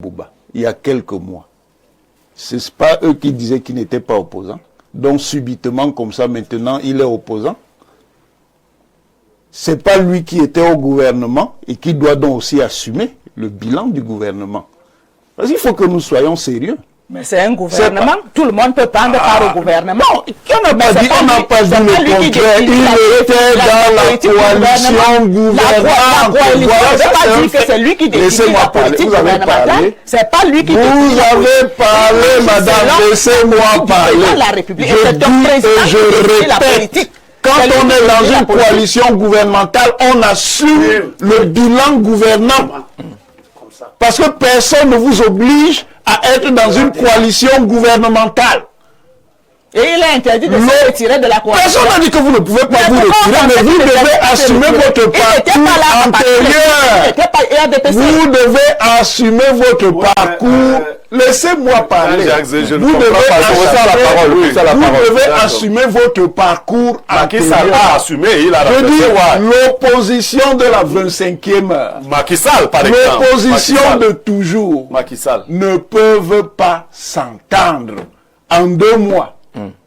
Bouba, il y a quelques mois. Ce n'est pas eux qui disaient qu'ils n'étaient pas opposants. Donc subitement, comme ça, maintenant, il est opposant. Ce n'est pas lui qui était au gouvernement et qui doit donc aussi assumer le bilan du gouvernement. Parce qu'il faut que nous soyons sérieux. Mais c'est un gouvernement, tout le monde peut prendre part au gouvernement. Non, on n'a pas dit le contraire. Il était dans la coalition gouvernementale. Je ne veux pas dire que c'est lui qui décide la politique gouvernementale. C'est pas lui qui décide. Vous avez parlé, madame, laissez-moi parler. Je dis et je répète. Quand on est dans une coalition gouvernementale, on assume le bilan gouvernant. Parce que personne ne vous oblige à être dans une coalition gouvernementale. Et il est interdit de se retirer de la coalition. Personne n'a dit que vous ne pouvez pas vous retirer, mais vous devez assumer votre parcours antérieur. Vous devez assumer votre parcours. Laissez-moi parler. Vous devez assumer votre parcours antérieur. L'opposition de la 25e heure, l'opposition de toujours, ne peuvent pas s'entendre en 2 mois.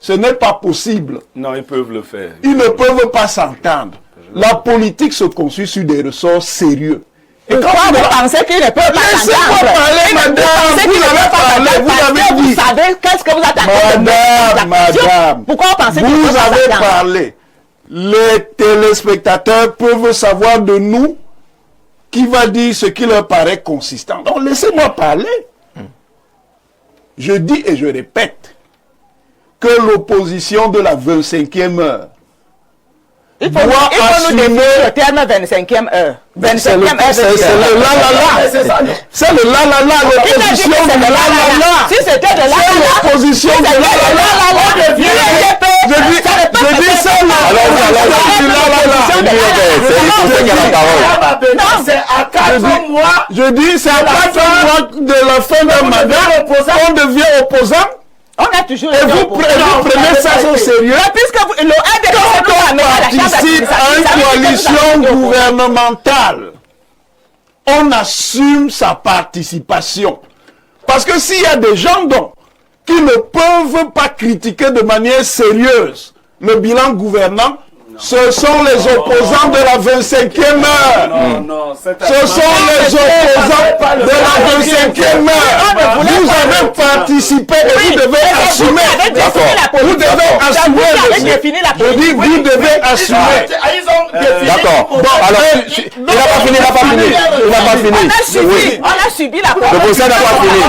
Ce n'est pas possible. Non, ils peuvent le faire. Ils ne peuvent pas s'entendre. La politique se construit sur des ressorts sérieux. Et quand vous pensez qu'ils ne peuvent pas s'entendre, parler, madame, vous avez dit. Vous savez qu'est-ce que vous attendez? Madame, pourquoi vous pensez vous avez parlé. Les téléspectateurs peuvent savoir de nous qui va dire ce qui leur paraît consistant. Donc laissez-moi parler. Je dis et je répète que l'opposition de la 25e heure il faut nous définir le terme 25e heure. 25e heure, c'est le la-la-la. C'est le la-la-la, l'opposition de la-la-la. Si c'était de la-la-la, c'est l'opposition de la-la-la. Je dis ça, c'est à 4 mois. Je dis c'est à 4 mois de la fin d'un mandat, on devient opposant. On a toujours et vous prenez ça au sérieux. Puisque quand on participe à une coalition gouvernementale, on assume sa participation. Parce que s'il y a des gens donc, qui ne peuvent pas critiquer de manière sérieuse le bilan gouvernant, ce sont les opposants de la 25e heure. Ce sont les opposants de la 25e heure. Vous avez participé et vous devez assumer. Vous devez assumer. Je dis, vous devez assumer. D'accord. Bon, alors, il n'a pas fini, il n'a pas fini. On a subi la Le professeur n'a pas fini.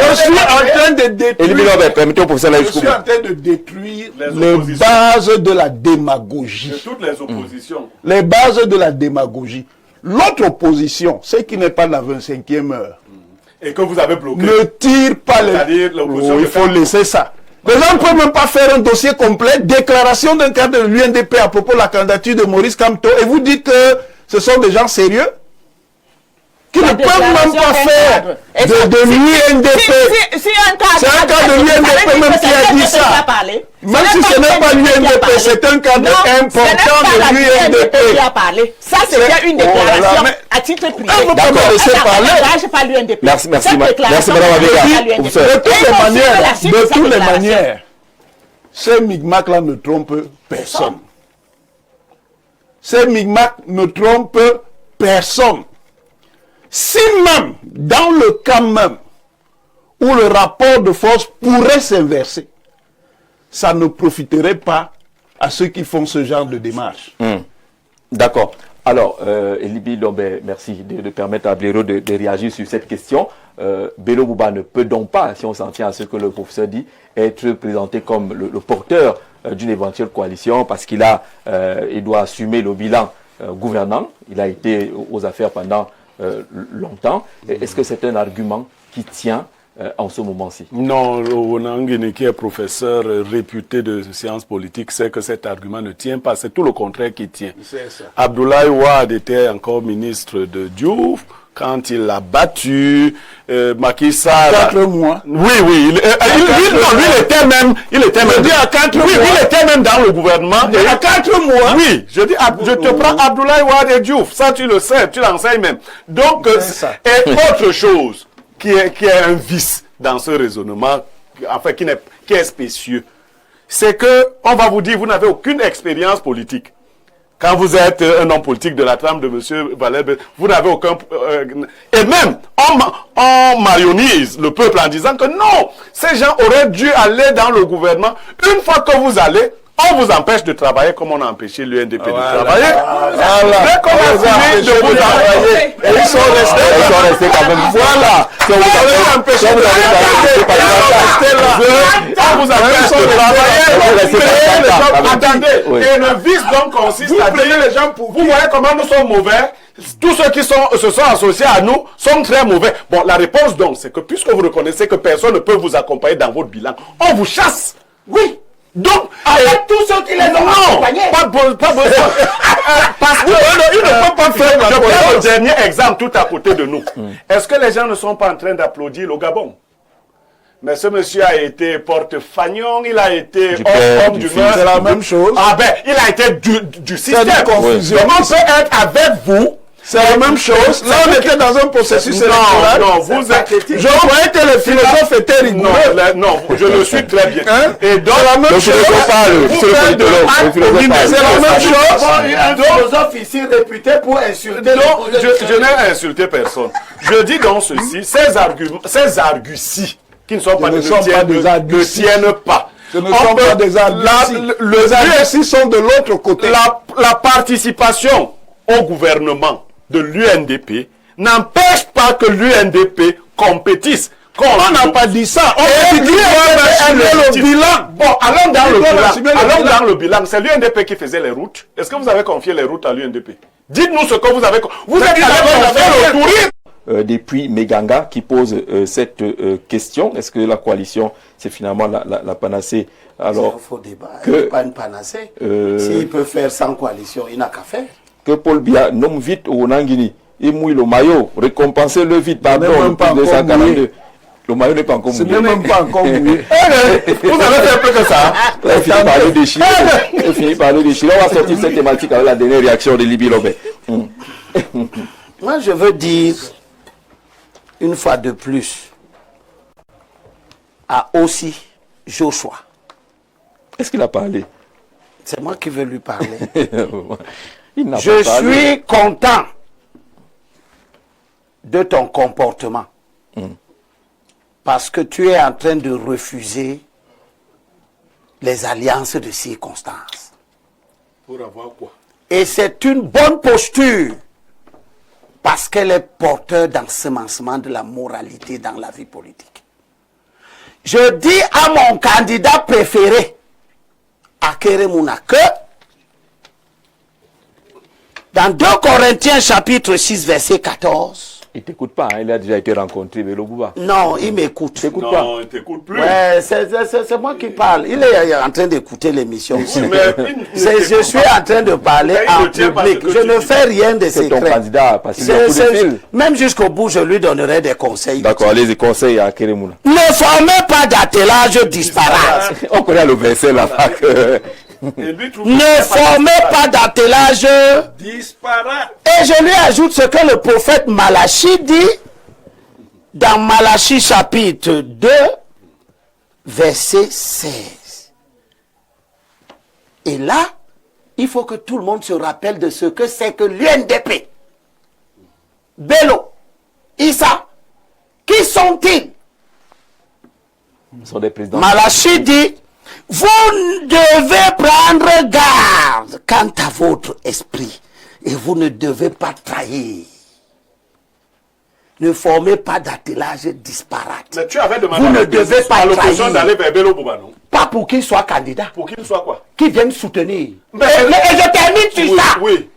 Je suis en train de détruire. Permettez au professeur Je suis en train de détruire les bases de la démagogie. De toutes les oppositions. Les bases de la démagogie. L'autre opposition, c'est qui n'est pas de la 25e heure. Et que vous avez bloqué. Ne tire pas les... il faut laisser ça. Les gens ne peuvent même pas faire un dossier complet. Déclaration d'un cadre de l'UNDP à propos de la candidature de Maurice Kamto. Et vous dites que ce sont des gens sérieux qui ne peuvent même pas faire de l'UNDP. C'est un cadre de l'UNDP même qui a dit ça. Même si ce n'est pas l'UNDP, c'est un cadre important de l'UNDP. Ça, c'était une déclaration à titre privé. Merci, madame Avega. De toutes les manières, ces micmacs-là ne trompent personne. Ces micmacs ne trompent personne. Si même, dans le cas même, où le rapport de force pourrait s'inverser, ça ne profiterait pas à ceux qui font ce genre de démarche. D'accord. Alors, Elibi Lombe, merci de permettre à Blaireau de réagir sur cette question. Bello Bouba ne peut donc pas, si on s'en tient à ce que le professeur dit, être présenté comme le porteur d'une éventuelle coalition parce qu'il doit assumer le bilan gouvernant. Il a été aux affaires pendant longtemps. Est-ce que c'est un argument qui tient en ce moment-ci? Non, Onangini, qui est professeur réputé de sciences politiques, sait que cet argument ne tient pas. C'est tout le contraire qui tient. Abdoulaye Wade était encore ministre de Diouf quand il l'a battu. Macky Sall. 4 mois. Oui. Il était même. Je dis à 4 mois. Il était même dans le gouvernement. Il y a 4 mois. Oui, je dis, je te prends Abdoulaye Wade et Diouf. Ça, tu le sais, tu l'enseignes même. Donc, et autre chose. qui est un vice dans ce raisonnement, enfin qui est spécieux. C'est que on va vous dire, vous n'avez aucune expérience politique. Quand vous êtes un homme politique de la trame de M. Valère, vous n'avez aucun... et même, on marionnise le peuple en disant que non, ces gens auraient dû aller dans le gouvernement. Une fois que vous allez, on vous empêche de travailler comme on a empêché l'UNDP de travailler. Dès qu'on a fini de vous envoyer, et ils sont restés quand même. Voilà. Si on vous avez empêché de travailler, on vous empêche de travailler. Attendez, et le vice donc consiste à dire les gens pour vous voyez comment nous sommes mauvais. Tous ceux qui se sont associés à nous sont très mauvais. Bon, la réponse donc, c'est que puisque vous reconnaissez que personne ne peut vous accompagner dans votre bilan, on vous chasse. Oui. Donc, avec tous ceux qui les ont accompagnés. Pas besoin. Parce qu'ils ne peuvent pas faire. Je prends le dernier exemple tout à côté de nous. Est-ce que les gens ne sont pas en train d'applaudir le Gabon? Mais ce monsieur a été porte-fagnon, il a été homme d'humeur. C'est la même chose. Ah ben, il a été du système. Confusion. Comment on peut être avec vous? C'est la même chose. Là, on était dans un processus électoral. Non, vous êtes... Je croyais que les philosophes étaient rigoureux. Non, je le suis très bien. Et donc, la même chose. C'est la même chose. Un philosophe ici réputé pour insulter. Je n'ai insulté personne. Je dis donc ceci, ces arguties qui ne sont pas des arguties, ne tiennent pas. Ce ne sont pas des arguties. Les arguties sont de l'autre côté. La participation au gouvernement de l'UNDP n'empêche pas que l'UNDP compétisse. On n'a pas dit ça. On a dit le bilan. Bon, allons dans le bilan. C'est l'UNDP qui faisait les routes. Est-ce que vous avez confié les routes à l'UNDP? Dites-nous ce que vous avez... Vous êtes allé faire le tourisme. Depuis Meganga qui pose cette question. Est-ce que la coalition, c'est finalement la panacée? Alors, c'est un faux débat, il n'est pas une panacée. S'il peut faire sans coalition, il n'a qu'à faire. Que Paul Biya nomme vite au Nangini, il mouille le maillot, récompenser le vite, pardon, le plus 242. Le maillot n'est pas encore mouillé. Ce n'est même pas encore mouillé. Vous avez fait un peu que ça. On a fini par le déchirer. On a fini par le déchirer. On va sortir cette thématique avec la dernière réaction de Libye Lobé. Moi, je veux dire, une fois de plus, à aussi Joshua. Est-ce qu'il a parlé? C'est moi qui veux lui parler. Je suis content de ton comportement. Parce que tu es en train de refuser les alliances de circonstances. Pour avoir quoi? Et c'est une bonne posture. Parce qu'elle est porteur d'ensemencement de la moralité dans la vie politique. Je dis à mon candidat préféré, Akere Mouna, que dans 2 Corinthiens chapitre 6 verset 14. Il ne t'écoute pas, hein, il a déjà été rencontré, Bello Bouba. Non, il m'écoute. Non, il ne t'écoute plus. Ouais, c'est moi qui parle. Il est en train d'écouter l'émission. Oui, je suis en train de parler en public. Je ne fais rien de secret. C'est ton candidat, parce qu'il y a beaucoup de fils. Même jusqu'au bout, je lui donnerai des conseils. D'accord, allez, conseils à Akere Mouna. Ne formez pas d'attelage disparate. On connaît le verset là-bas. Ne formez pas d'attelage disparate. Et je lui ajoute ce que le prophète Malachi dit dans Malachi chapitre 2 verset 16. Et là, il faut que tout le monde se rappelle de ce que c'est que l'UNDP. Bello, Issa, qui sont-ils? Ils sont des présidents. Malachi dit, vous devez prendre garde quant à votre esprit et vous ne devez pas trahir. Ne formez pas d'attelage disparate. Mais tu avais demandé vous ne devez pas l'occasion d'aller vers Bello Bouba, non? Pas pour qu'il soit candidat. Pour qu'il soit quoi? Qu'il vienne soutenir. Mais et je termine sur ça. Oui.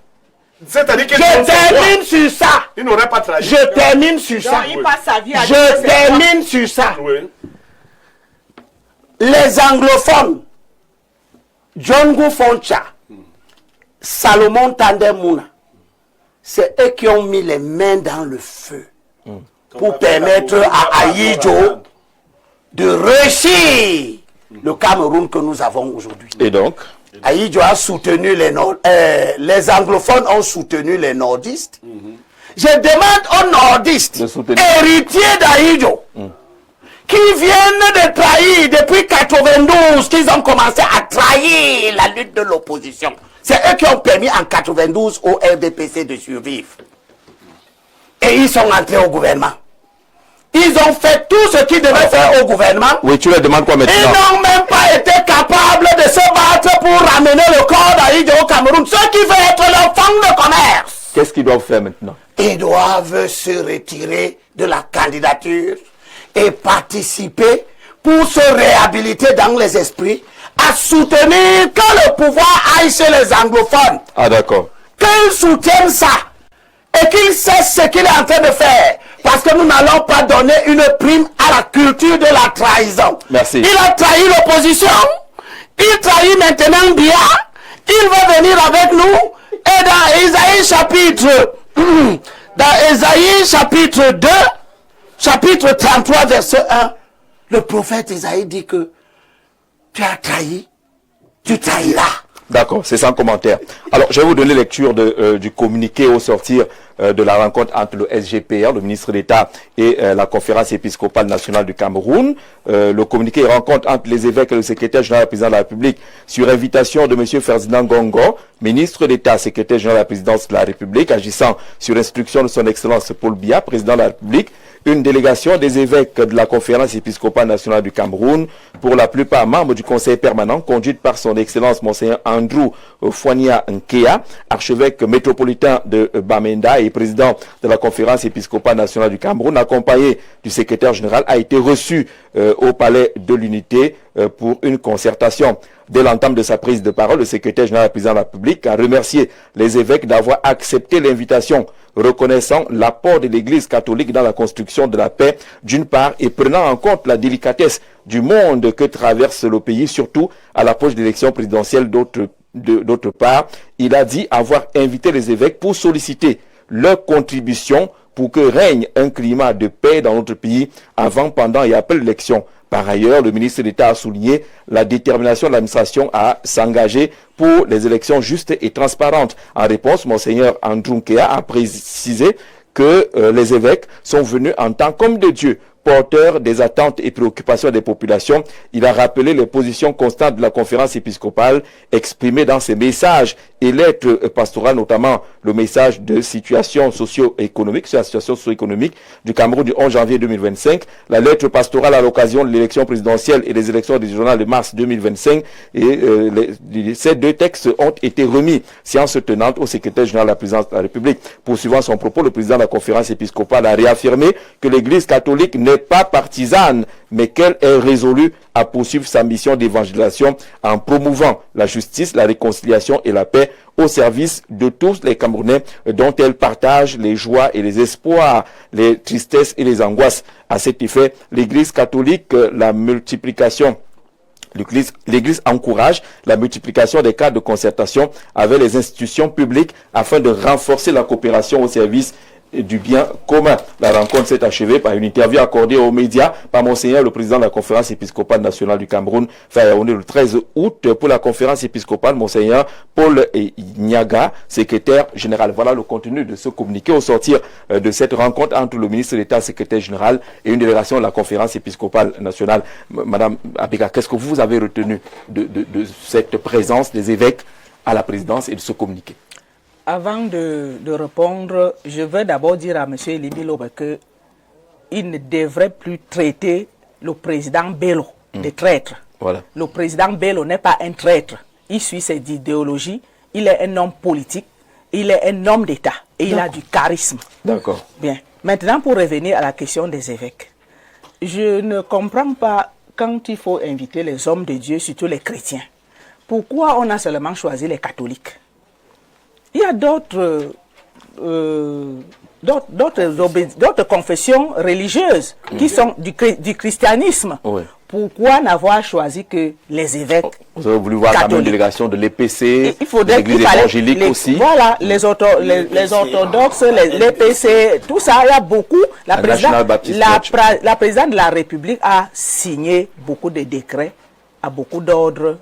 C'est-à-dire que je termine sur ça. Il n'aurait pas trahi. Je termine sur ça. Il passe sa vie à je termine sur ça. Oui. Les anglophones, John Gufoncha, Salomon Tandemouna, c'est eux qui ont mis les mains dans le feu pour permettre à Ahidjo de réussir le Cameroun que nous avons aujourd'hui. Et donc Ahidjo a soutenu les anglophones ont soutenu les nordistes. Je demande aux nordistes, héritiers d'Ahidjo, qui viennent de trahir depuis 92, qu'ils ont commencé à trahir la lutte de l'opposition. C'est eux qui ont permis en 92 au RDPC de survivre. Et ils sont entrés au gouvernement. Ils ont fait tout ce qu'ils devaient faire au gouvernement. Oui, tu leur demandes quoi maintenant? Ils n'ont même pas été capables de se battre pour ramener le corps d'Ahidjo au Cameroun. Ce qui veut être leur fond de commerce. Qu'est-ce qu'ils doivent faire maintenant? Ils doivent se retirer de la candidature et participer pour se réhabiliter dans les esprits à soutenir que le pouvoir aille chez les anglophones. Ah d'accord. Qu'ils soutiennent ça et qu'ils cessent ce qu'il est en train de faire. Parce que nous n'allons pas donner une prime à la culture de la trahison. Merci. Il a trahi l'opposition, il trahit maintenant Bia, il va venir avec nous. Et dans Ésaïe chapitre 2, chapitre 33, verset 1, le prophète Ésaïe dit que tu as trahi, tu trahiras. D'accord, c'est sans commentaire. Alors, je vais vous donner lecture du communiqué au sortir de la rencontre entre le SGPR, le ministre d'État, et la conférence épiscopale nationale du Cameroun. Le communiqué rencontre entre les évêques et le secrétaire général du président de la République sur invitation de M. Ferdinand Gongo, ministre d'État, secrétaire général de la présidence de la République, agissant sur instruction de son Excellence Paul Biya, président de la République. Une délégation des évêques de la conférence épiscopale nationale du Cameroun, pour la plupart membres du conseil permanent, conduite par son Excellence Monseigneur Andrew Foinia Nkea, archevêque métropolitain de Bamenda et président de la conférence épiscopale nationale du Cameroun, accompagné du secrétaire général, a été reçu au palais de l'Unité pour une concertation. Dès l'entame de sa prise de parole, le secrétaire général du président de la République a remercié les évêques d'avoir accepté l'invitation, reconnaissant l'apport de l'Église catholique dans la construction de la paix, d'une part, et prenant en compte la délicatesse du monde que traverse le pays, surtout à l'approche de l'élection présidentielle d'autre part. Il a dit avoir invité les évêques pour solliciter leur contribution pour que règne un climat de paix dans notre pays avant, pendant et après l'élection. Par ailleurs, le ministre d'État a souligné la détermination de l'administration à s'engager pour les élections justes et transparentes. En réponse, Monseigneur Andrew Nkea a précisé que les évêques sont venus en tant qu'hommes de Dieu, porteurs des attentes et préoccupations des populations. Il a rappelé les positions constantes de la conférence épiscopale exprimées dans ses messages et lettres pastorales, notamment le message de situation socio-économique, sur la situation socio-économique du Cameroun du 11 janvier 2025, la lettre pastorale à l'occasion de l'élection présidentielle et des élections régionales de mars 2025. Et ces deux textes ont été remis, séance tenante, au secrétaire général de la présidence de la République. Poursuivant son propos, le président de la conférence épiscopale a réaffirmé que l'Église catholique n'est pas partisane, mais qu'elle est résolue à poursuivre sa mission d'évangélisation en promouvant la justice, la réconciliation et la paix au service de tous les Camerounais, dont elle partage les joies et les espoirs, les tristesses et les angoisses. À cet effet, l'Église catholique, L'Église encourage la multiplication des cadres de concertation avec les institutions publiques afin de renforcer la coopération au service du bien commun. La rencontre s'est achevée par une interview accordée aux médias par Monseigneur, le président de la conférence épiscopale nationale du Cameroun, le 13 août, pour la conférence épiscopale, Monseigneur Paul Nyaga, secrétaire général. Voilà le contenu de ce communiqué au sortir de cette rencontre entre le ministre d'État, secrétaire général, et une délégation de la conférence épiscopale nationale. Madame Abega, qu'est-ce que vous avez retenu de cette présence des évêques à la présidence et de ce communiqué? Avant de répondre, je veux d'abord dire à M. Elibi Lobe qu'il ne devrait plus traiter le président Bello de traître. Voilà. Le président Bello n'est pas un traître. Il suit ses idéologies. Il est un homme politique. Il est un homme d'État. Et il a du charisme. D'accord. Bien. Maintenant, pour revenir à la question des évêques. Je ne comprends pas quand il faut inviter les hommes de Dieu, surtout les chrétiens. Pourquoi on a seulement choisi les catholiques? Il y a d'autres confessions religieuses qui sont du christianisme. Oui. Pourquoi n'avoir choisi que les évêques? Vous avez voulu voir quand même une délégation de l'EPC, de l'Église évangélique aussi. Voilà, les orthodoxes, l'EPC, tout ça, il y a beaucoup. La présidente de la République a signé beaucoup de décrets à beaucoup d'ordres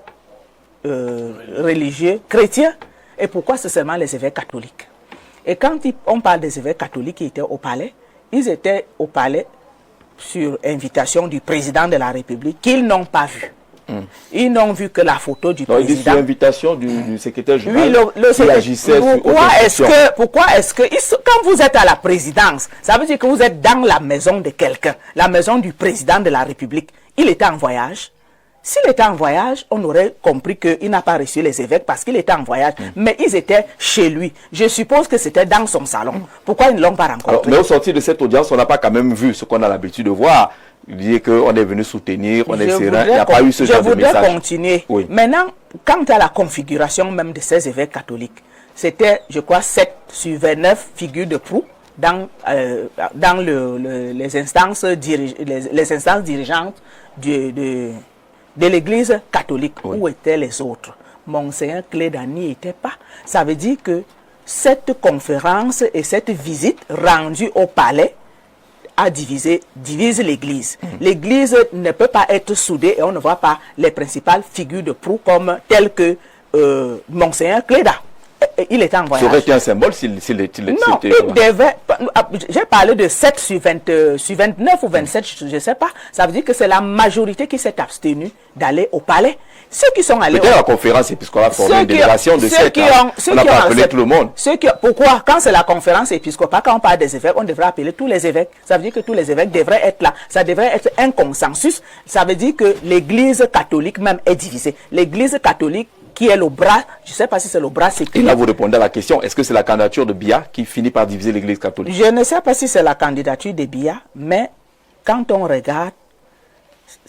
religieux chrétiens. Et pourquoi c'est seulement les évêques catholiques? Et quand on parle des évêques catholiques qui étaient au palais, ils étaient au palais sur invitation du président de la République qu'ils n'ont pas vu. Ils n'ont vu que la photo du président. Il dit sur invitation du secrétaire général qui agissait pourquoi est-ce que quand vous êtes à la présidence, ça veut dire que vous êtes dans la maison de quelqu'un, la maison du président de la République. Il était en voyage. S'il était en voyage, on aurait compris qu'il n'a pas reçu les évêques parce qu'il était en voyage. Mais ils étaient chez lui. Je suppose que c'était dans son salon. Pourquoi ils ne l'ont pas rencontré? Alors, mais au sortir de cette audience, on n'a pas quand même vu ce qu'on a l'habitude de voir. Il dit qu'on est venu soutenir, on est serein. Il n'y a pas eu ce genre de message. Je voudrais continuer. Oui. Maintenant, quant à la configuration même de ces évêques catholiques, c'était, je crois, 7 sur 29 figures de proue dans les instances dirigeantes de l'Église catholique. Oui. Où étaient les autres? Monseigneur Cléda n'y était pas. Ça veut dire que cette conférence et cette visite rendue au palais divise l'Église. L'Église ne peut pas être soudée et on ne voit pas les principales figures de proue comme telles que Monseigneur Cléda. Il était en voyage. Ça aurait été un symbole s'il était... Non, il devait... J'ai parlé de 7 sur 29 ou 27, je ne sais pas. Ça veut dire que c'est la majorité qui s'est abstenue d'aller au palais. Ceux qui sont allés... Peut-être la conférence épiscopale formée une délégation de 7 ans. On n'a pas appelé tout le monde. Pourquoi? Quand c'est la conférence épiscopale, quand on parle des évêques, on devrait appeler tous les évêques. Ça veut dire que tous les évêques devraient être là. Ça devrait être un consensus. Ça veut dire que l'Église catholique même est divisée. L'Église catholique qui est le bras, je ne sais pas si c'est le bras séculaire. Et là, vous répondez à la question, est-ce que c'est la candidature de Biya qui finit par diviser l'Église catholique? Je ne sais pas si c'est la candidature de Biya, mais quand on regarde,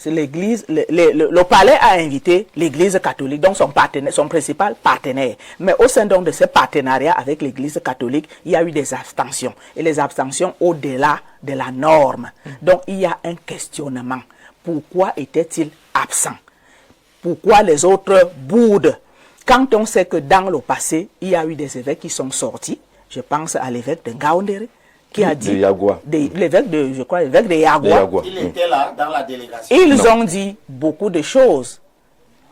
l'Église, le palais a invité l'Église catholique, donc son principal partenaire. Mais au sein donc de ce partenariat avec l'Église catholique, il y a eu des abstentions. Et les abstentions au-delà de la norme. Donc il y a un questionnement. Pourquoi était-il absent? Pourquoi les autres boudent? Quand on sait que dans le passé, il y a eu des évêques qui sont sortis, je pense à l'évêque de Ngaoundéré, qui a dit... L'évêque de, je crois, l'évêque de Yagua. Il était là dans la délégation. Ils ont dit beaucoup de choses.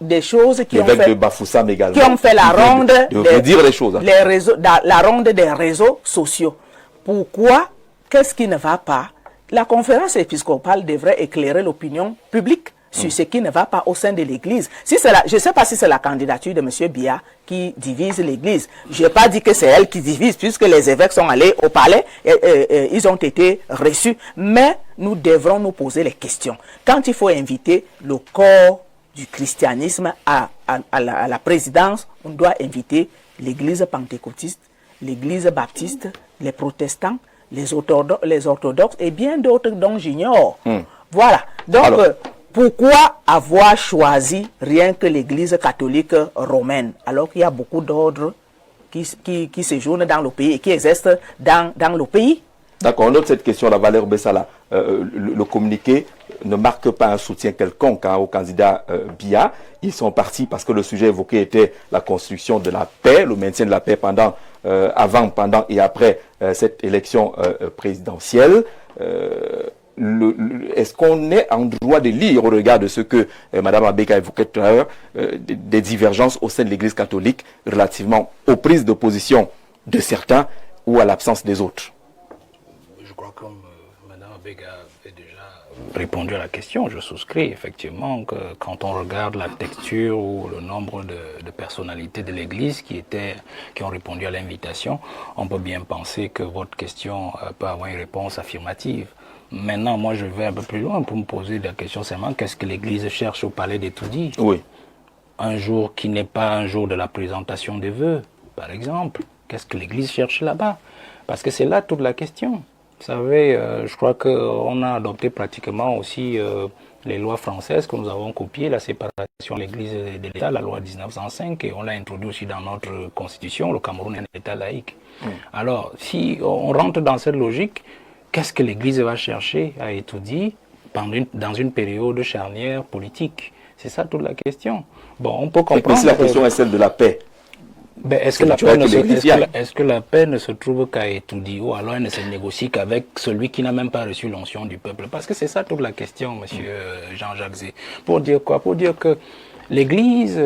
Des choses qui ont fait... de Bafoussam également. Qui ont fait la ronde... De redire les choses. Les réseaux, la ronde des réseaux sociaux. Pourquoi? Qu'est-ce qui ne va pas? La conférence épiscopale devrait éclairer l'opinion publique sur ce qui ne va pas au sein de l'Église. Si je ne sais pas si c'est la candidature de M. Biya qui divise l'Église. Je n'ai pas dit que c'est elle qui divise, puisque les évêques sont allés au palais, ils ont été reçus. Mais nous devrons nous poser les questions. Quand il faut inviter le corps du christianisme à la présidence, on doit inviter l'Église pentecôtiste, l'Église baptiste, les protestants, les orthodoxes et bien d'autres dont j'ignore. Voilà. Donc... pourquoi avoir choisi rien que l'Église catholique romaine, alors qu'il y a beaucoup d'ordres qui séjournent dans le pays et qui existent dans le pays? D'accord, on note cette question, la Valère Bessala. Le communiqué ne marque pas un soutien quelconque au candidat Biya. Ils sont partis parce que le sujet évoqué était la construction de la paix, le maintien de la paix avant, pendant et après cette élection présidentielle. Est-ce qu'on est en droit de lire au regard de ce que Mme Abeka évoquait tout à l'heure, des divergences au sein de l'Église catholique relativement aux prises de position de certains ou à l'absence des autres? Je crois que Mme Abeka avait déjà répondu à la question. Je souscris effectivement que quand on regarde la texture ou le nombre de personnalités de l'Église qui ont répondu à l'invitation, on peut bien penser que votre question peut avoir une réponse affirmative. Maintenant, moi, je vais un peu plus loin pour me poser la question seulement, qu'est-ce que l'Église cherche au palais d'Etoudi? Oui. Un jour qui n'est pas un jour de la présentation des vœux, par exemple. Qu'est-ce que l'Église cherche là-bas? Parce que c'est là toute la question. Vous savez, je crois qu'on a adopté pratiquement aussi les lois françaises que nous avons copiées, la séparation de l'Église et de l'État, la loi 1905, et on l'a introduit aussi dans notre constitution. Le Cameroun est un État laïque. Alors, si on rentre dans cette logique, qu'est-ce que l'Église va chercher à étudier dans une période charnière politique? C'est ça toute la question. Bon, on peut comprendre. Mais si la question est celle de la paix, est-ce que la paix ne se trouve qu'à étudier ou alors elle ne se négocie qu'avec celui qui n'a même pas reçu l'onction du peuple? Parce que c'est ça toute la question, monsieur Jean-Jacques Zé. Pour dire quoi? Pour dire que l'Église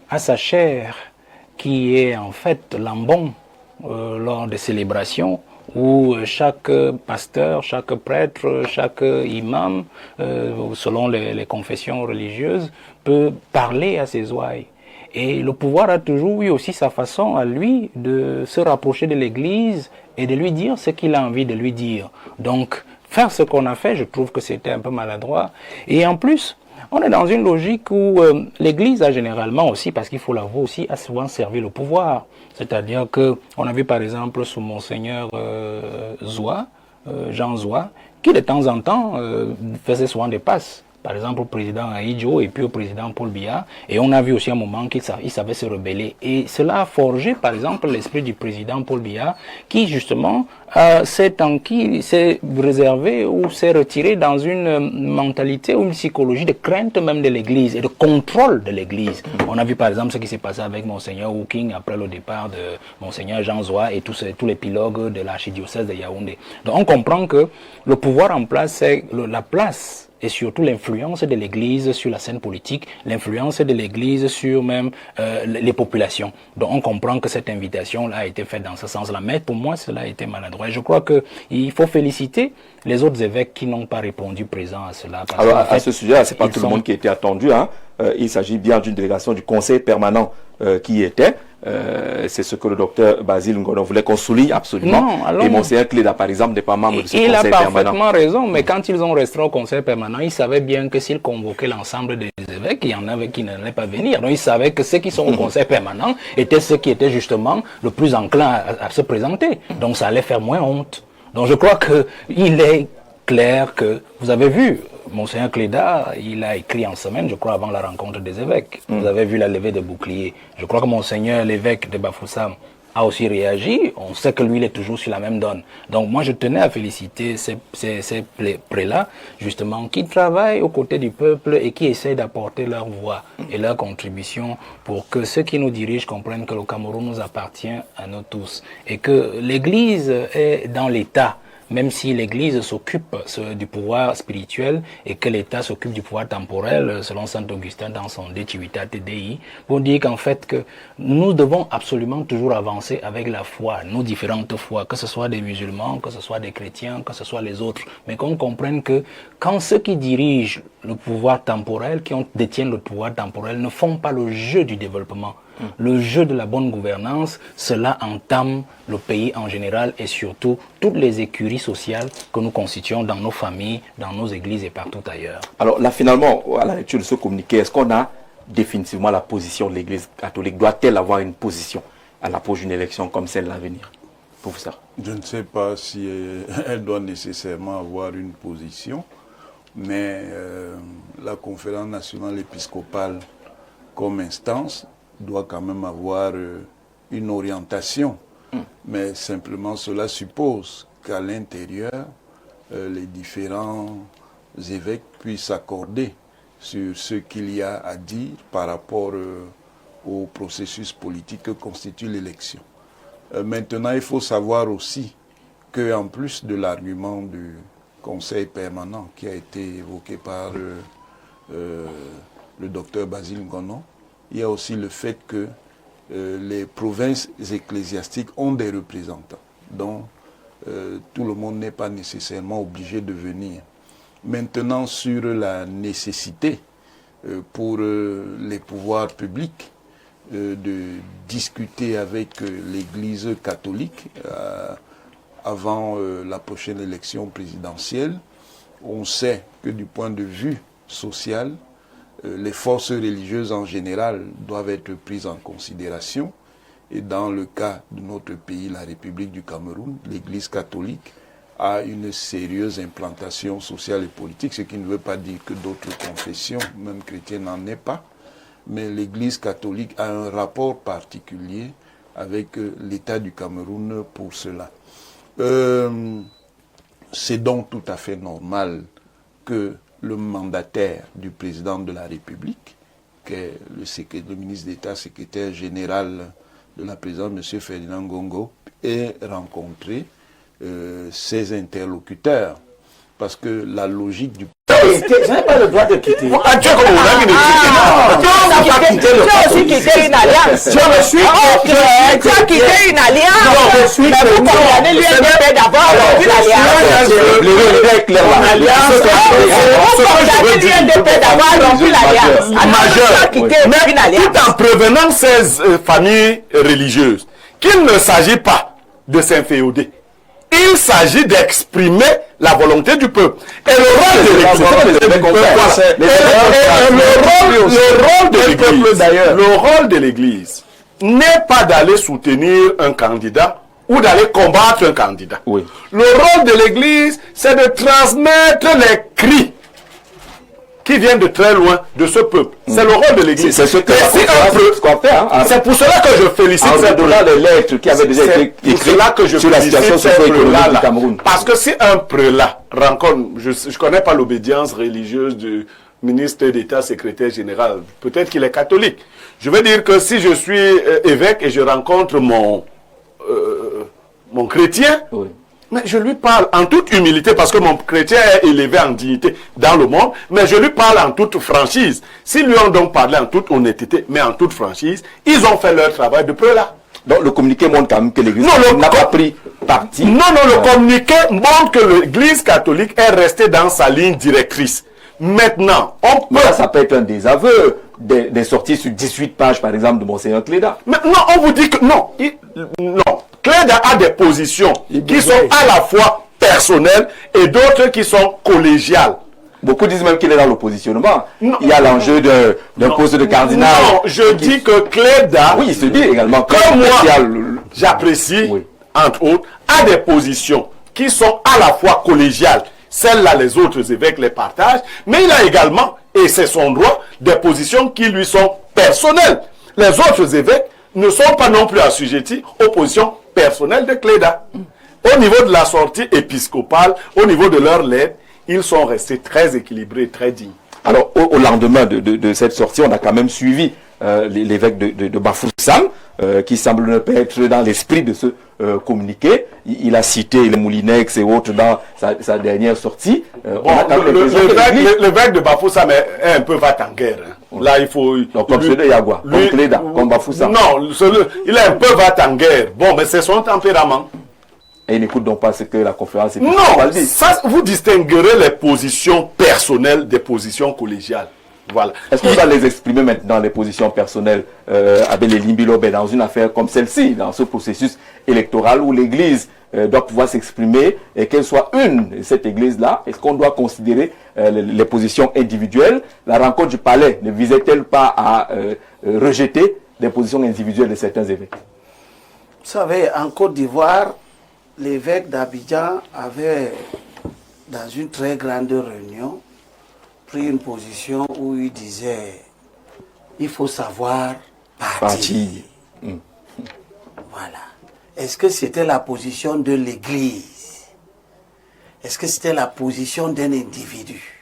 a sa chair qui est en fait l'ambon lors des célébrations, où chaque pasteur, chaque prêtre, chaque imam, selon les confessions religieuses, peut parler à ses ouailles. Et le pouvoir a toujours eu aussi sa façon à lui de se rapprocher de l'Église et de lui dire ce qu'il a envie de lui dire. Donc, faire ce qu'on a fait, je trouve que c'était un peu maladroit. Et en plus, on est dans une logique où l'Église a généralement aussi, parce qu'il faut l'avouer aussi, a souvent servi le pouvoir. C'est-à-dire qu'on a vu par exemple sous Monseigneur Jean Zoua, qui de temps en temps faisait souvent des passes. Par exemple au président Aïdjo et puis au président Paul Biya. Et on a vu aussi un moment qu'il savait se rebeller. Et cela a forgé par exemple l'esprit du président Paul Biya qui justement s'est réservé ou s'est retiré dans une mentalité ou une psychologie de crainte même de l'Église et de contrôle de l'Église. On a vu par exemple ce qui s'est passé avec Monseigneur Hooking après le départ de Monseigneur Jean Zoua et tous l'épilogue de l'archidiocèse de Yaoundé. Donc on comprend que le pouvoir en place, c'est la place et surtout l'influence de l'Église sur la scène politique, l'influence de l'Église sur même les populations. Donc on comprend que cette invitation-là a été faite dans ce sens-là. Mais pour moi, cela a été maladroit. Et je crois qu'il faut féliciter les autres évêques qui n'ont pas répondu présent à cela. Parce alors, à ce sujet-là, c'est pas tout le monde qui était attendu. Hein. Il s'agit bien d'une délégation du Conseil permanent qui y était. C'est ce que le docteur Basile Ngono voulait qu'on souligne absolument. Non, et Monseigneur Cléda, par exemple, n'est pas membre de ce Conseil permanent. Il a parfaitement raison, mais quand ils ont restreint au Conseil permanent, ils savaient bien que s'ils convoquaient l'ensemble des évêques, il y en avait qui n'allaient pas venir. Donc ils savaient que ceux qui sont au Conseil permanent étaient ceux qui étaient justement le plus enclins à se présenter. Donc ça allait faire moins honte. Donc je crois qu'il est clair que, vous avez vu, Monseigneur Cléda, il a écrit en semaine, je crois, avant la rencontre des évêques. Vous avez vu la levée des boucliers. Je crois que Monseigneur l'évêque de Bafoussam a aussi réagi. On sait que lui, il est toujours sur la même donne. Donc moi, je tenais à féliciter ces prélats, justement, qui travaillent aux côtés du peuple et qui essayent d'apporter leur voix et leur contribution pour que ceux qui nous dirigent comprennent que le Cameroun nous appartient à nous tous et que l'Église est dans l'État. Même si l'Église s'occupe du pouvoir spirituel et que l'État s'occupe du pouvoir temporel, selon saint Augustin dans son De Civitate Dei, pour dire qu'en fait que nous devons absolument toujours avancer avec la foi, nos différentes foi, que ce soit des musulmans, que ce soit des chrétiens, que ce soit les autres, mais qu'on comprenne que quand ceux qui dirigent le pouvoir temporel, détiennent le pouvoir temporel, ne font pas le jeu du développement, le jeu de la bonne gouvernance, cela entame le pays en général et surtout toutes les écuries sociales que nous constituons dans nos familles, dans nos églises et partout ailleurs. Alors là, finalement, à la lecture de ce communiqué, est-ce qu'on a définitivement la position de l'Église catholique? Doit-elle avoir une position à l'approche d'une élection comme celle à venir, professeur? Je ne sais pas si elle doit nécessairement avoir une position, mais la conférence nationale épiscopale comme instance doit quand même avoir une orientation. Mais simplement cela suppose qu'à l'intérieur, les différents évêques puissent s'accorder sur ce qu'il y a à dire par rapport au processus politique que constitue l'élection. Maintenant, il faut savoir aussi qu'en plus de l'argument du Conseil permanent qui a été évoqué par le docteur Basile Ngono, il y a aussi le fait que les provinces ecclésiastiques ont des représentants. Donc, tout le monde n'est pas nécessairement obligé de venir. Maintenant, sur la nécessité pour les pouvoirs publics de discuter avec l'Église catholique avant la prochaine élection présidentielle, on sait que du point de vue social, les forces religieuses en général doivent être prises en considération. Et dans le cas de notre pays, la République du Cameroun, l'Église catholique a une sérieuse implantation sociale et politique, ce qui ne veut pas dire que d'autres confessions, même chrétiennes, n'en aient pas. Mais l'Église catholique a un rapport particulier avec l'État du Cameroun pour cela. C'est donc tout à fait normal que le mandataire du président de la République, qui est le ministre d'État, secrétaire général de la présidence, M. Ferdinand Gongo, ait rencontré ses interlocuteurs. Parce que la logique du Je n'ai pas le droit de quitter. Tu es comme Oula qui ne quitte pas. Tu as aussi quitté une alliance. Tu as quitté une alliance. Je suis mais vous condamnez l'UNDP d'avoir rompu l'alliance. Vous condamnez l'UNDP d'avoir rompu l'alliance. Mais tout en prévenant ces familles religieuses qu'il ne s'agit pas de s'inféoder. Il s'agit d'exprimer la volonté du peuple. Et le rôle de le rôle de l'Église n'est pas d'aller soutenir un candidat ou d'aller combattre un candidat. Oui. Le rôle de l'Église, c'est de transmettre les cris qui viennent de très loin de ce peuple. C'est le rôle de l'Église. C'est ce qu'on fait. C'est pour cela que je félicite ces les lettres qui avaient déjà été écrites sur la situation socio-économique du Cameroun. Parce que si un prélat rencontre, je ne connais pas l'obédience religieuse du ministre d'État, secrétaire général, peut-être qu'il est catholique. Je veux dire que si je suis évêque et je rencontre mon chrétien, oui. Mais je lui parle en toute humilité parce que mon chrétien est élevé en dignité dans le monde, mais je lui parle en toute franchise. S'ils lui ont donc parlé en toute honnêteté, mais en toute franchise, ils ont fait leur travail de prélat. Donc le communiqué montre quand même que l'Église n'a pas pris parti. Non, le communiqué montre que l'Église catholique est restée dans sa ligne directrice. Maintenant, on peut... Ça peut être un désaveu des sorties sur 18 pages, par exemple, de Monseigneur Cléda. Mais non, on vous dit que non. Non. Cléda a des positions qui sont à la fois personnelles et d'autres qui sont collégiales. Beaucoup disent même qu'il est dans le positionnement. Il y a l'enjeu d'un poste de cardinal. Non, je dis que Cléda... Oui, il se dit également que moi, j'apprécie, oui, entre autres, a des positions qui sont à la fois collégiales. Celles-là, les autres évêques les partagent. Mais il a également, et c'est son droit, des positions qui lui sont personnelles. Les autres évêques ne sont pas non plus assujettis aux positions personnelles de Cléda. Au niveau de la sortie épiscopale, au niveau de leur lettre, ils sont restés très équilibrés, très dignes. Alors, au lendemain de cette sortie, on a quand même suivi l'évêque de Bafoussam, qui semble ne pas être dans l'esprit de ce communiqué. Il a cité les Moulinex et autres dans sa dernière sortie. L'évêque de Bafoussam est un peu va-t-en-guerre. Là, il faut... Donc, comme celui de Yagua, comme Cléda, comme Bafoussam. Non, il est un peu va-t-en-guerre. Bon, mais c'est son tempérament. Et il n'écoute donc pas ce que la conférence épiscopale dit. Ça, vous distinguerez les positions personnelles des positions collégiales. Voilà. Est-ce qu'on va les exprimer maintenant, les positions personnelles, Abel Elimbilobe, dans une affaire comme celle-ci, dans ce processus électoral où l'Église doit pouvoir s'exprimer et qu'elle soit une, cette Église-là? Est-ce qu'on doit considérer les positions individuelles? La rencontre du palais ne visait-elle pas à rejeter les positions individuelles de certains évêques? Vous savez, en Côte d'Ivoire, l'évêque d'Abidjan avait, dans une très grande réunion, pris une position où il disait il faut savoir partir. Voilà. Est-ce que c'était la position de l'Église? Est-ce que c'était la position d'un individu?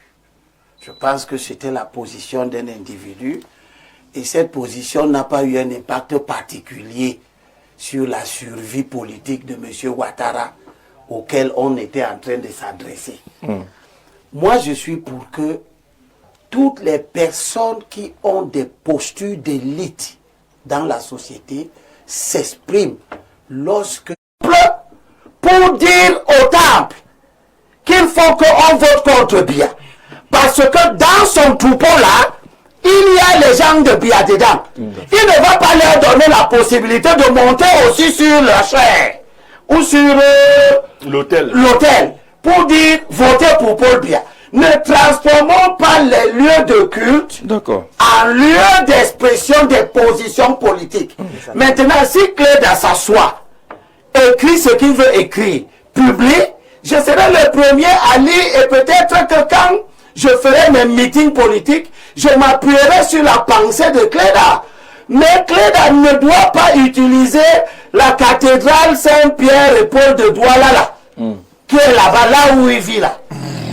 Je pense que c'était la position d'un individu et cette position n'a pas eu un impact particulier sur la survie politique de M. Ouattara auquel on était en train de s'adresser. Moi, je suis pour que toutes les personnes qui ont des postures d'élite dans la société s'expriment lorsque pour dire au temple qu'il faut qu'on vote contre Biya. Parce que dans son troupeau-là, il y a les gens de Biya dedans. Il ne va pas leur donner la possibilité de monter aussi sur leur chair ou sur l'autel pour dire votez pour Paul Biya. Ne transformons pas les lieux de culte en lieu d'expression des positions politiques. Maintenant, si Cléda s'assoit, écrit ce qu'il veut écrire, publie, je serai le premier à lire et peut-être que quand je ferai mes meetings politiques, je m'appuierai sur la pensée de Cléda. Mais Cléda ne doit pas utiliser la cathédrale Saint-Pierre et Paul de Douala, qui est là-bas, là où il vit là.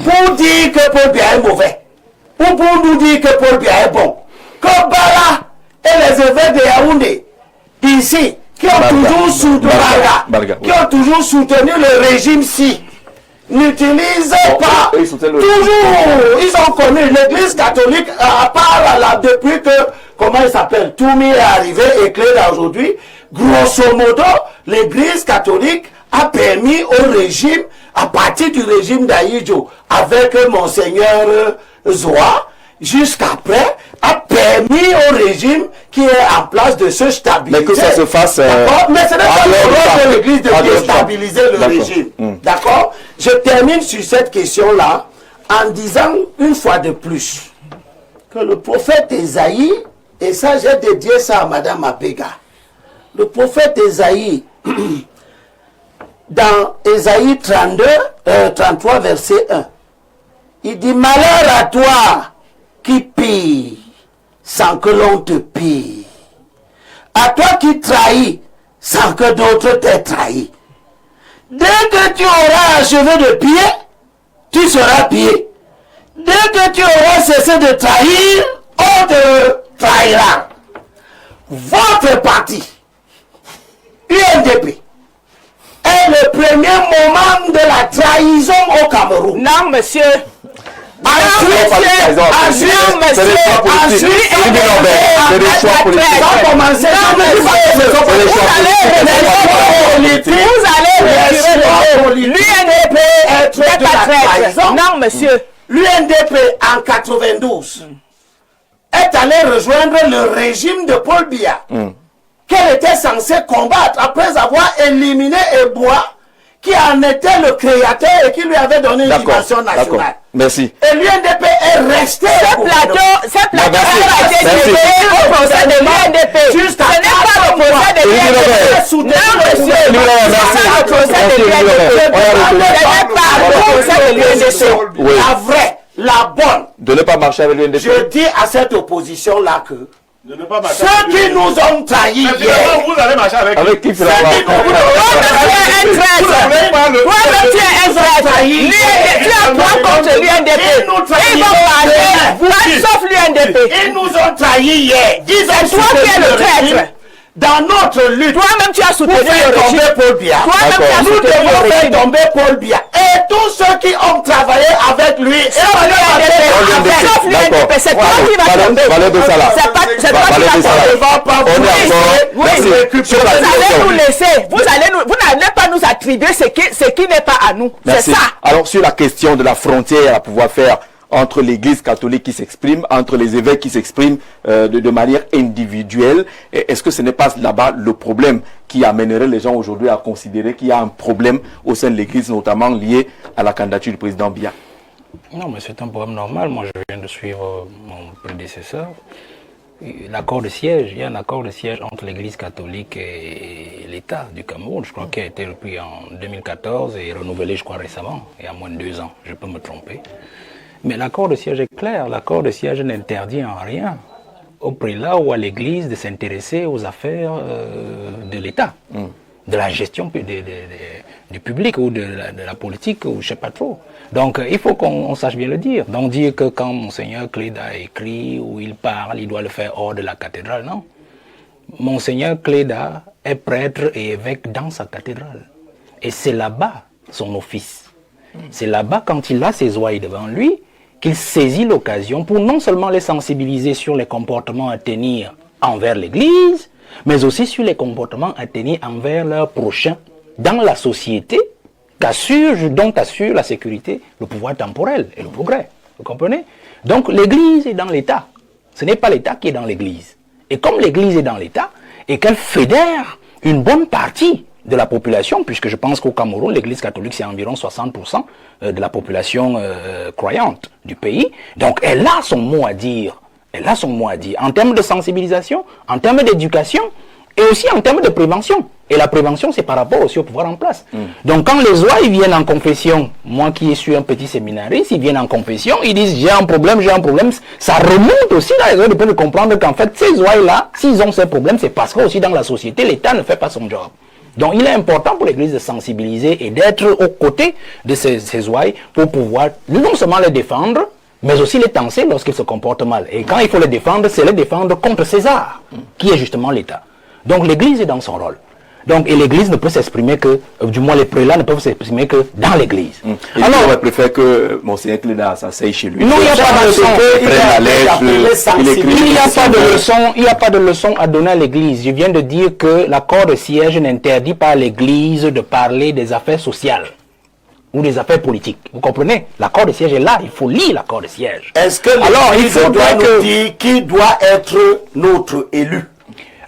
Pour dire que Paul Biya est mauvais, ou pour nous dire que Paul Biya est bon. Comme Bala et les évêques de Yaoundé, ici, qui ont toujours soutenu le régime-ci, n'utilise pas ils soutiennent le- toujours. Ils ont connu l'église catholique, à part là, depuis que, comment il s'appelle, Toumi est arrivé et Cléda aujourd'hui, grosso modo, l'église catholique a permis au régime, à partir du régime d'Aïdjo, avec Monseigneur Zoa, jusqu'après, a permis au régime qui est en place de se stabiliser. Mais que ça se fasse... D'accord. Mais ce n'est pas en le dehors du rôle de temps. l'église de En dehors du déstabiliser temps. le D'accord. régime. D'accord. Je termine sur cette question-là en disant une fois de plus que le prophète Esaïe, et ça j'ai dédié ça à Madame Apega, le prophète Esaïe, dans Esaïe 33 verset 1, il dit: malheur à toi qui pille sans que l'on te pille, à toi qui trahis sans que d'autres t'aient trahi. Dès que tu auras achevé de piller, tu seras pillé. Dès que tu auras cessé de trahir, on te trahira. Votre parti, UNDP, est le premier moment de la trahison au Cameroun. Non, monsieur. Ensuite, C'est des choix politiques. C'est des choix politiques. ça a commencé. Vous allez retirer l'UNDP est pas traître. Non, monsieur. L'UNDP en 92 est allé rejoindre le régime de Paul Biya qu'elle était censée combattre après avoir éliminé Ebois qui en était le créateur et qui lui avait donné une dimension nationale. Merci. Et l'UNDP est resté. Ce plateau a été dédié au procès de l'UNDP. Ce n'est pas le procès de l'UNDP. Non, monsieur. Ce n'est pas le procès de l'UNDP. Ce n'est pas le procès de l'UNDP. La vraie, la bonne. De ne pas marcher avec l'UNDP. Je dis à cette opposition-là que De ne pas marcher ceux avec qui lui. nous ont trahis Mais hier, finalement, vous allez marcher avec Avec qui finalement? Toi-même, tu es un traître. Tu as quoi contre l'UNDP? Ils vont parler, sauf l'UNDP. ils nous ont trahis hier. Ils ont toi qui es soutenu le régime. traître. Dans notre lutte, Toi-même, tu as soutenu pour faire le tomber régime. Paul Biya. Toi-même, tu as Nous soutenu devons le faire régime. tomber Paul Biya. Et tous ceux qui ont travaillé avec lui. Sauf l'UNDP, c'est toi qui vas tomber. Valeur de Salah. C'est toi qui Valeur de vas Salah. tomber. On est encore. Merci. Sur la Vous allez question. nous laisser, vous n'allez pas nous attribuer ce qui n'est pas à nous. C'est Merci. ça. Alors, sur la question de la frontière à pouvoir faire entre l'église catholique qui s'exprime, entre les évêques qui s'expriment de manière individuelle, est-ce que ce n'est pas là-bas le problème qui amènerait les gens aujourd'hui à considérer qu'il y a un problème au sein de l'église, notamment lié à la candidature du président Biya? Non, mais c'est un problème normal. Moi, je viens de suivre mon prédécesseur. L'accord de siège, il y a un accord de siège entre l'Église catholique et l'État du Cameroun, je crois qu'il a été repris en 2014 et renouvelé, je crois, récemment, il y a moins de 2 ans, je peux me tromper. Mais l'accord de siège est clair, l'accord de siège n'interdit en rien au prélat ou à l'Église de s'intéresser aux affaires de l'État, de la gestion du public ou de la politique, ou je ne sais pas trop. Donc il faut qu'on sache bien le dire. Donc dire que quand Monseigneur Cléda écrit ou il parle, il doit le faire hors de la cathédrale, non. Monseigneur Cléda est prêtre et évêque dans sa cathédrale. Et c'est là-bas son office. C'est là-bas, quand il a ses ouailles devant lui, qu'il saisit l'occasion pour non seulement les sensibiliser sur les comportements à tenir envers l'Église, mais aussi sur les comportements à tenir envers leurs prochains dans la société dont assure la sécurité, le pouvoir temporel et le progrès. Vous comprenez? Donc l'Église est dans l'État. Ce n'est pas l'État qui est dans l'Église. Et comme l'Église est dans l'État, et qu'elle fédère une bonne partie de la population, puisque je pense qu'au Cameroun, l'Église catholique, c'est environ 60% de la population croyante du pays. Donc elle a son mot à dire. Elle a son mot à dire en termes de sensibilisation, en termes d'éducation et aussi en termes de prévention. Et la prévention, c'est par rapport aussi au pouvoir en place. Donc quand les ouailles viennent en confession, moi qui suis un petit séminariste, ils viennent en confession, ils disent j'ai un problème, ça remonte aussi dans les ouailles de comprendre qu'en fait, ces ouailles-là, s'ils ont ces problèmes, c'est parce que aussi dans la société, l'État ne fait pas son job. Donc il est important pour l'Église de sensibiliser et d'être aux côtés de ces ouailles pour pouvoir non seulement les défendre, mais aussi les tancer lorsqu'ils se comportent mal. Et quand il faut les défendre, c'est les défendre contre César, qui est justement l'État. Donc l'Église est dans son rôle. Donc, et l'église ne peut s'exprimer que, du moins les prélats ne peuvent s'exprimer que dans l'église. Et alors, on préfère que Monseigneur Cléda s'asseye chez lui. Non, il n'y a pas de leçon. Il n'y a pas de leçon à donner à l'église. Je viens de dire que l'accord de siège n'interdit pas à l'église de parler des affaires sociales ou des affaires politiques. Vous comprenez? L'accord de siège est là, il faut lire l'accord de siège. Est-ce que alors il faut nous dire qui doit être notre élu?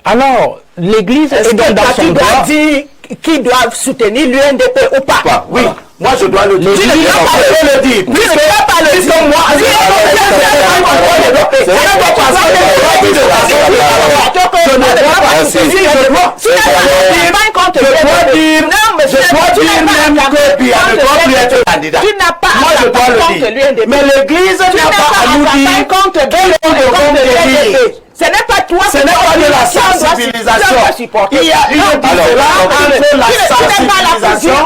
Alors, l'église est donc dans son droit. Dire qui doit soutenir l'UNDP ou pas? Oui. Moi, je dois le dire. Tu ne dois pas le dire. Tu ne dois pas le dire. Moi, tu n'as pas à contre l'UNDP. Mais l'église n'a pas à nous dire contre l'UNDP. Ce n'est pas toi, ce n'est pas de la sensibilisation. Il y a une différence entre la sensibilisation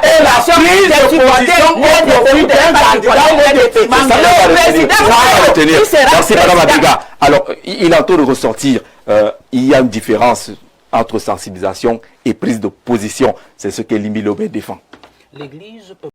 et la prise de position au profit d'un candidat. Merci Madame Abega. Alors, il est en train de ressortir, il y a une différence entre sensibilisation et prise de position. C'est ce que Limbi Lobé défend. L'église peut